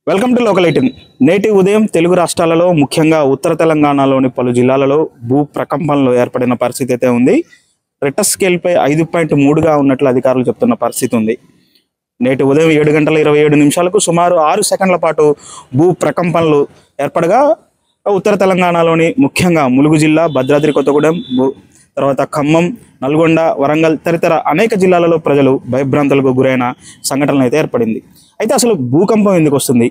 Welcome to local 18. నేటి ఉదయం తెలుగు రాష్ట్రాలలో ముఖ్యంగా ఉత్తర తెలంగాణలోని పలు జిల్లాలలో భూ ప్రకంపనలు ఏర్పడిన పరిస్థితి అయితే ఉంది. రిక్టర్ స్కేల్పై 5.3గా ఉన్నట్లు అధికారులు చెప్తున్న పరిస్థితి ఉంది. నేటి ఉదయం 7:27 సుమారు 6 సెకండ్ల పాటు భూ ప్రకంపనలు ఏర్పడగా ఉత్తర తెలంగాణలోని ముఖ్యంగా ములుగు జిల్లా, భద్రాద్రి కొత్తగూడెం, తర్వాత ఖమ్మం, నల్గొండ, వరంగల్ తదితర అనేక జిల్లాలలో ప్రజలు భయభ్రాంతులకు గురైన సంఘటనలు అయితే ఏర్పడింది. అయితే అసలు భూకంపం ఎందుకు వస్తుంది,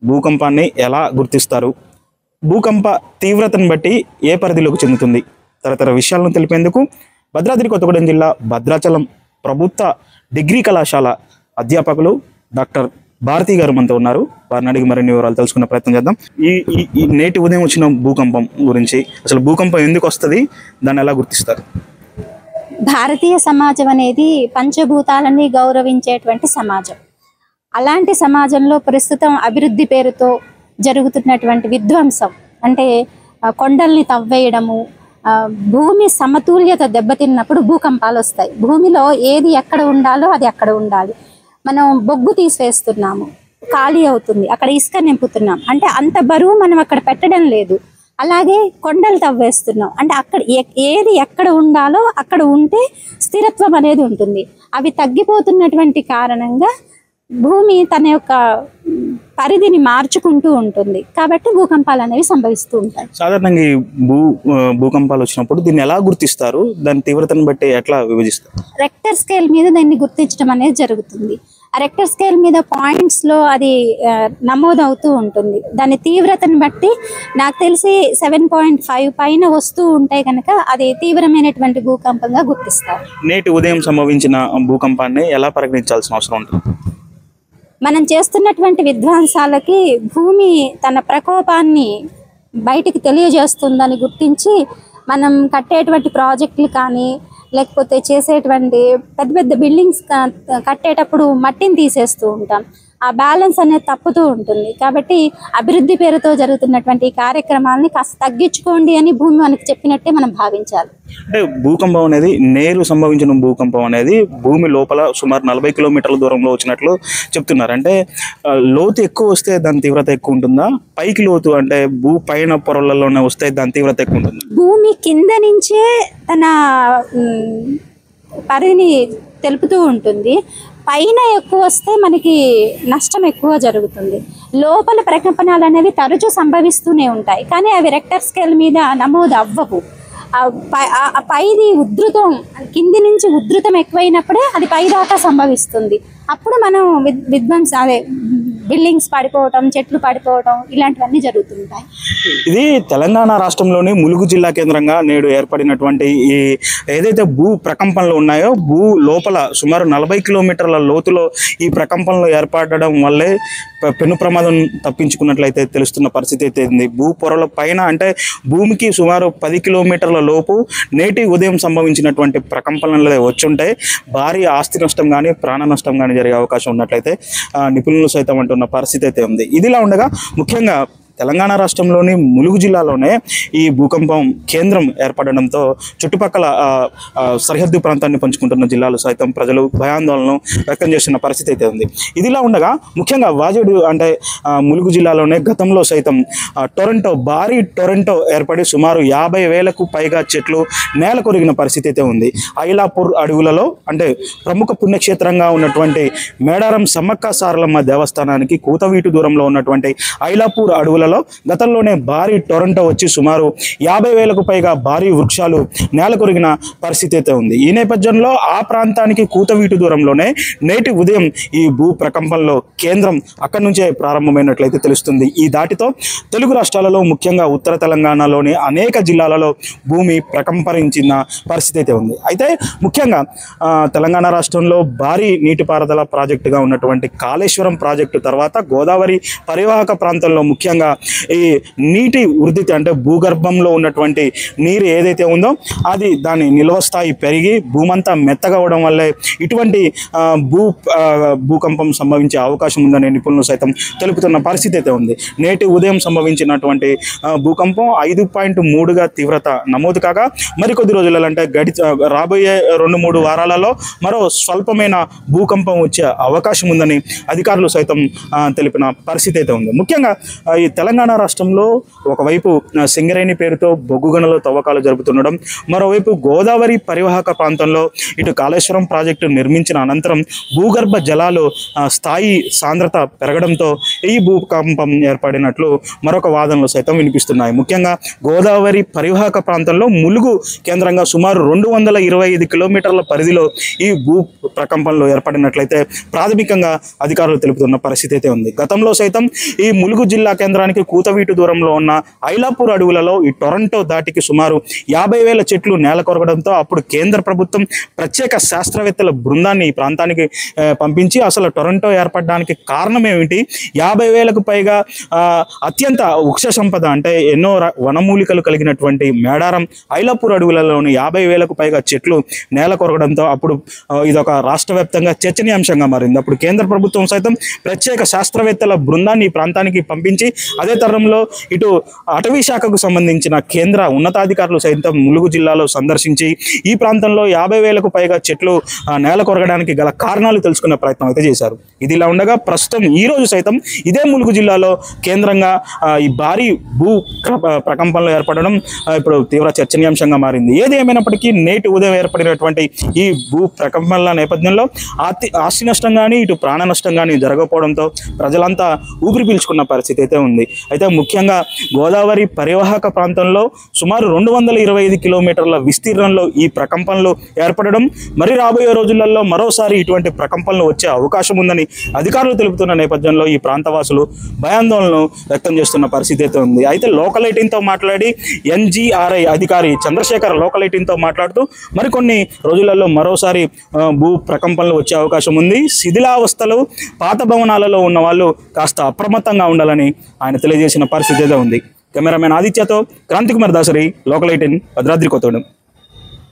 భూకంపాన్ని ఎలా గుర్తిస్తారు, భూకంప తీవ్రతను బట్టి ఏ పరిధిలోకి చెందుతుంది తదితర విషయాలను తెలిపేందుకు భద్రాద్రి కొత్తగూడెం జిల్లా భద్రాచలం ప్రభుత్వ డిగ్రీ కళాశాల అధ్యాపకులు డాక్టర్ భారతి గారు మనతో ఉన్నారు. వారిని అడిగి మరిన్ని వివరాలు తెలుసుకునే ప్రయత్నం చేద్దాం. ఈ నేటి ఉదయం వచ్చిన భూకంపం గురించి, అసలు భూకంపం ఎందుకు వస్తుంది, దాన్ని ఎలా గుర్తిస్తారు? భారతీయ సమాజం అనేది పంచభూతాలని గౌరవించేటువంటి సమాజం. అలాంటి సమాజంలో ప్రస్తుతం అభివృద్ధి పేరుతో జరుగుతున్నటువంటి విధ్వంసం, అంటే కొండల్ని తవ్వేయడము, భూమి సమతుల్యత దెబ్బతిన్నప్పుడు భూకంపాలు వస్తాయి. భూమిలో ఏది ఎక్కడ ఉండాలో అది అక్కడ ఉండాలి. మనం బొగ్గు తీసివేస్తున్నాము, ఖాళీ అవుతుంది, అక్కడ ఇసుక నింపుతున్నాం, అంటే అంత బరువు మనం అక్కడ పెట్టడం లేదు. అలాగే కొండలు తవ్వేస్తున్నాం, అంటే అక్కడ ఏది ఎక్కడ ఉండాలో అక్కడ ఉంటే స్థిరత్వం అనేది ఉంటుంది. అవి తగ్గిపోతున్నటువంటి కారణంగా భూమి తన యొక్క పరిధిని మార్చుకుంటూ ఉంటుంది. కాబట్టి భూకంపాలు అనేవి సంభవిస్తూ ఉంటాయి. సాధారణంగా ఈ భూకంపాలు వచ్చినప్పుడు దీన్ని ఎలా గుర్తిస్తారు, దాని తీవ్రతను బట్టి ఎట్లా విభజిస్తారు? రెక్టర్ స్కేల్ మీద దాన్ని గుర్తించడం అనేది జరుగుతుంది. ఆ రెక్టర్ స్కేల్ మీద పాయింట్స్లో అది నమోదవుతూ ఉంటుంది. దాని తీవ్రతను బట్టి నాకు తెలిసి 7.5 పైన వస్తూ ఉంటే కనుక అది తీవ్రమైనటువంటి భూకంపంగా గుర్తిస్తారు. నేటి ఉదయం సంభవించిన భూకంపాన్ని ఎలా పరిగణించాల్సిన అవసరం ఉంటుంది? మనం చేస్తున్నటువంటి విధ్వంసాలకి భూమి తన ప్రకోపాన్ని బయటికి తెలియజేస్తుందని గుర్తించి మనం కట్టేటువంటి ప్రాజెక్టులు కానీ, లేకపోతే చేసేటువంటి పెద్ద పెద్ద బిల్డింగ్స్ కట్టేటప్పుడు మట్టిని తీసేస్తూ ఉంటాం. ఆ బ్యాలెన్స్ అనేది తప్పుతూ ఉంటుంది. కాబట్టి అభివృద్ధి పేరుతో జరుగుతున్నటువంటి ఈ కార్యక్రమాలని కాస్త తగ్గించుకోండి అని భూమి మనకి చెప్పినట్టే మనం భావించాలి. అంటే భూకంపం అనేది, నేరు సంభవించిన భూకంపం అనేది భూమి లోపల సుమారు 40 కిలోమీటర్ల దూరంలో వచ్చినట్లు చెప్తున్నారు. అంటే లోతు ఎక్కువ వస్తే దాని తీవ్రత ఎక్కువ ఉంటుందా, పైకి లోతు అంటే భూ పైన పొరలలోనే వస్తే దాని తీవ్రత ఎక్కువ ఉంటుంది? భూమి కింద నుంచే తన పరిధిని తెలుపుతూ ఉంటుంది. పైన ఎక్కువ వస్తే మనకి నష్టం ఎక్కువ జరుగుతుంది. లోపల ప్రకంపనలు అనేవి తరచూ సంభవిస్తూనే ఉంటాయి, కానీ అవి రెక్టర్ స్కేల్ మీద నమోదు అవ్వవు. పైది ఉధృతం, కింది నుంచి ఉధృతం ఎక్కువైనప్పుడే అది పై దాకా సంభవిస్తుంది. అప్పుడు మనం అదే బిల్డింగ్స్ పడిపోవటం, చెట్లు పడిపోవటం ఇలాంటివన్నీ జరుగుతుంటాయి. ఇది తెలంగాణ రాష్ట్రంలోని ములుగు జిల్లా కేంద్రంగా నేడు ఏర్పడినటువంటి ఈ ఏదైతే భూ ప్రకంపనలు ఉన్నాయో, భూ లోపల సుమారు 40 కిలోమీటర్ల లోతులో ఈ ప్రకంపనలు ఏర్పడడం వల్లే పెను ప్రమాదం తప్పించుకున్నట్లయితే తెలుస్తున్న పరిస్థితి అయితే ఉంది. భూ పొరల పైన, అంటే భూమికి సుమారు 10 కిలోమీటర్ల లోపు నేటి ఉదయం సంభవించినటువంటి ప్రకంపనలు వచ్చుంటే భారీ ఆస్తి నష్టం కానీ, ప్రాణ నష్టం కానీ జరిగే అవకాశం ఉన్నట్లయితే నిపుణులు సైతం అంటున్న పరిస్థితి అయితే ఉంది. ఇదిలా ఉండగా ముఖ్యంగా తెలంగాణ రాష్ట్రంలోని ములుగు జిల్లాలోనే ఈ భూకంపం కేంద్రం ఏర్పడడంతో చుట్టుపక్కల సరిహద్దు ప్రాంతాన్ని పంచుకుంటున్న జిల్లాలు సైతం ప్రజలు భయాందోళన వ్యక్తం చేస్తున్న పరిస్థితి అయితే ఉంది. ఇదిలా ఉండగా ముఖ్యంగా వాజేడు, అంటే ములుగు జిల్లాలోనే గతంలో సైతం భారీ టొరంటో ఏర్పడి సుమారు 50,000కు పైగా చెట్లు నేల కొరిగిన పరిస్థితి అయితే ఉంది. ఐలాపూర్ అడవులలో, అంటే ప్రముఖ పుణ్యక్షేత్రంగా ఉన్నటువంటి మేడారం సమ్మక్క సారలమ్మ దేవస్థానానికి కూతవీటు దూరంలో ఉన్నటువంటి ఐలాపూర్ అడవుల గతంలోనే భారీ టొరంటో వచ్చి సుమారు 50,000కు పైగా భారీ వృక్షాలు నేల కొరిగిన పరిస్థితి అయితే ఉంది. ఈ నేపథ్యంలో ఆ ప్రాంతానికి కూతవీటు దూరంలోనే నేటి ఉదయం ఈ భూ ప్రకంపనలో కేంద్రం అక్కడి నుంచే ప్రారంభమైనట్లయితే తెలుస్తుంది. ఈ దాటితో తెలుగు రాష్ట్రాలలో ముఖ్యంగా ఉత్తర తెలంగాణలోని అనేక జిల్లాలలో భూమి ప్రకంపరించిన పరిస్థితి అయితే ఉంది. అయితే ముఖ్యంగా తెలంగాణ రాష్ట్రంలో భారీ నీటిపారుదల ప్రాజెక్టుగా ఉన్నటువంటి కాళేశ్వరం ప్రాజెక్టు తర్వాత గోదావరి పరివాహక ప్రాంతంలో ముఖ్యంగా ఈ నీటి వృద్ధి అంటే భూగర్భంలో ఉన్నటువంటి నీరు ఏదైతే ఉందో అది దాని నిల్వ స్థాయి పెరిగి భూమంతా మెత్తగా అవడం వల్లే ఇటువంటి భూకంపం సంభవించే అవకాశం ఉందని నిపుణులు సైతం తెలుపుతున్న పరిస్థితి అయితే ఉంది. నేటి ఉదయం సంభవించినటువంటి భూకంపం 5.3గా తీవ్రత నమోదు కాగా మరికొద్ది రోజులలో అంటే రాబోయే 2-3 వారాలలో మరో స్వల్పమైన భూకంపం వచ్చే అవకాశం ఉందని అధికారులు సైతం తెలిపిన పరిస్థితి అయితే ఉంది. ముఖ్యంగా ఈ తెలంగాణ రాష్ట్రంలో ఒకవైపు సింగరేణి పేరుతో బొగ్గు గనుల తవ్వకాలు జరుపుతుండడం, మరోవైపు గోదావరి పరివాహక ప్రాంతంలో ఇటు కాళేశ్వరం ప్రాజెక్టు నిర్మించిన అనంతరం భూగర్భ జలాలు స్థాయి సాంద్రత పెరగడంతో ఈ భూకంపం ఏర్పడినట్లు మరొక వాదనలు సైతం వినిపిస్తున్నాయి. ముఖ్యంగా గోదావరి పరివాహక ప్రాంతంలో ములుగు కేంద్రంగా సుమారు 225 కిలోమీటర్ల పరిధిలో ఈ భూ ప్రకంపనలు ఏర్పడినట్లయితే ప్రాథమికంగా అధికారులు తెలుపుతున్న పరిస్థితి అయితే ఉంది. గతంలో సైతం ఈ ములుగు జిల్లా కేంద్రానికి కూతవీటు దూరంలో ఉన్న ఐలాపూర్ అడవులలో ఈ టొరంటో దాటికి సుమారు 50,000 చెట్లు నేల కొరగడంతో అప్పుడు కేంద్ర ప్రభుత్వం ప్రత్యేక శాస్త్రవేత్తల బృందాన్ని ఈ ప్రాంతానికి పంపించి అసలు టొరంటో ఏర్పడడానికి కారణం ఏమిటి, 50,000కు పైగా అత్యంత వృక్ష సంపద అంటే ఎన్నో వనమూలికలు కలిగినటువంటి మేడారం ఐలాపూర్ అడవులలోని 50,000కు పైగా చెట్లు నేల కొరగడంతో అప్పుడు ఇదొక రాష్ట్ర వ్యాప్తంగా చర్చనీయాంశంగా మారింది. అప్పుడు కేంద్ర ప్రభుత్వం సైతం ప్రత్యేక శాస్త్రవేత్తల బృందాన్ని ఈ ప్రాంతానికి పంపించి అదే తరంలో ఇటు అటవీ శాఖకు సంబంధించిన కేంద్ర ఉన్నతాధికారులు సైతం ములుగు జిల్లాలో సందర్శించి ఈ ప్రాంతంలో 50,000కు పైగా చెట్లు నేల కొరగడానికి గల కారణాలు తెలుసుకునే ప్రయత్నం అయితే చేశారు. ఇది ఇలా ఉండగా ప్రస్తుతం ఈ రోజు సైతం ఇదే ములుగు జిల్లాలో కేంద్రంగా ఈ భారీ భూ ప్రకంపనలు ఏర్పడడం ఇప్పుడు తీవ్ర చర్చనీయాంశంగా మారింది. ఏది ఏమైనప్పటికీ నేటి ఉదయం ఏర్పడినటువంటి ఈ భూ ప్రకంపనల నేపథ్యంలో ఆస్తి నష్టం కానీ ఇటు ప్రాణ నష్టం కానీ జరగకపోవడంతో ప్రజలంతా ఊపిరి పీల్చుకున్న పరిస్థితి అయితే ఉంది. అయితే ముఖ్యంగా గోదావరి పరివాహక ప్రాంతంలో సుమారు 225 కిలోమీటర్ల విస్తీర్ణంలో ఈ ప్రకంపనలు ఏర్పడడం, మరి రాబోయే రోజులలో మరోసారి ఇటువంటి ప్రకంపనలు వచ్చే అవకాశం ఉందని అధికారులు తెలుపుతున్న నేపథ్యంలో ఈ ప్రాంతవాసులు భయాందోళనను వ్యక్తం చేస్తున్న పరిస్థితి అయితే ఉంది. అయితే లోకల్ 18తో మాట్లాడి NGRI అధికారి చంద్రశేఖర్ లోకల్ 18తో మాట్లాడుతూ మరికొన్ని రోజులలో మరోసారి భూ ప్రకంపనలు వచ్చే అవకాశం ఉంది, శిథిలావస్థలు పాత భవనాలలో ఉన్న వాళ్ళు కాస్త అప్రమత్తంగా ఉండాలని ఆయన తెలియజేసిన పరిస్థితి అయితే ఉంది. కెమెరామెన్ ఆదిత్యతో క్రాంతికుమార్ దాసరి, లోకల్ 18, భద్రాద్రి కొత్తగూడెం.